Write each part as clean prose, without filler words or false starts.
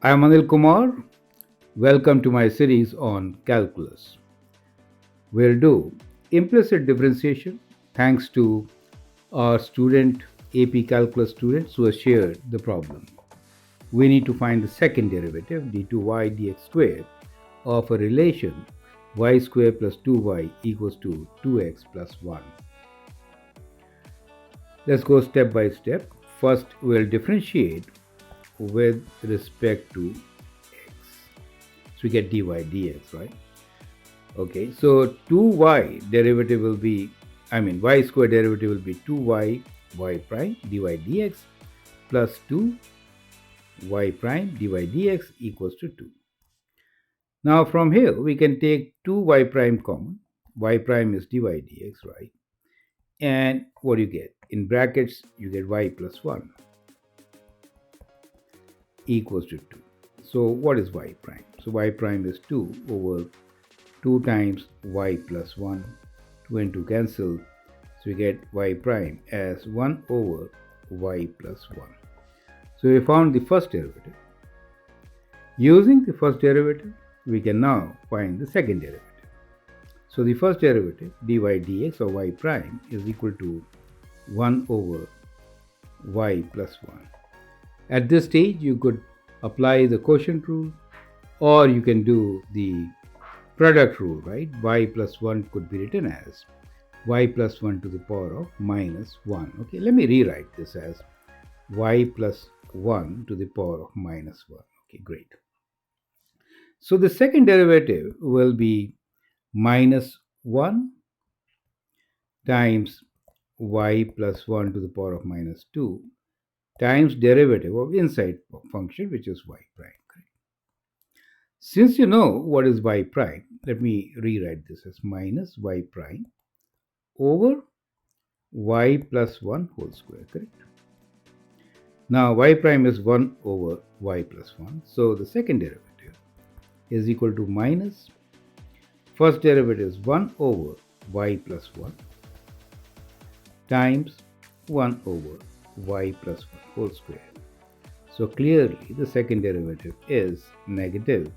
I am Anil Kumar. Welcome to my series on calculus. We'll do implicit differentiation thanks to our student AP calculus students who have shared the problem. We need to find the second derivative d2y dx squared of a relation y squared plus 2y equals to 2x plus 1. Let's go step by step. First, we'll differentiate with respect to x. So we get dy dx, right? Okay, so 2y derivative will be, y square derivative will be 2y y prime dy dx plus 2y prime dy dx equals to 2. Now from here we can take 2y prime common. Y prime is dy dx, right? And what do you get? In brackets you get y plus 1 equals to 2. So what is y prime? So y prime is 2 over 2 times y plus 1. 2 and 2 cancel. So we get y prime as 1 over y plus 1. So we found the first derivative. Using the first derivative, we can now find the second derivative. So the first derivative, dy dx or y prime, is equal to 1 over y plus 1. At this stage, you could apply the quotient rule, or you can do the product rule, right? Y plus 1 could be written as y plus 1 to the power of minus 1. Okay, let me rewrite this as y plus 1 to the power of minus 1. Okay, great. So the second derivative will be minus 1 times y plus 1 to the power of minus 2 times derivative of inside function, which is y prime. Since you know what is y prime, let me rewrite this as minus y prime over y plus 1 whole square, correct? Now y prime is 1 over y plus 1. So the second derivative is equal to minus first derivative is 1 over y plus 1 times 1 over y plus 1 whole square. So clearly the second derivative is negative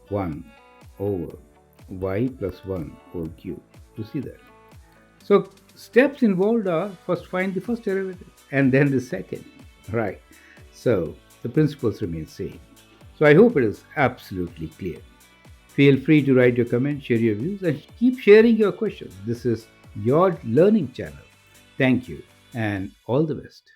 1 over y plus 1 whole cube. You see that? So steps involved are first find the first derivative and then the second, right? So the principles remain same. So I hope it is absolutely clear. Feel free to write your comments, share your views, and keep sharing your questions. This is your learning channel. Thank you and all the best.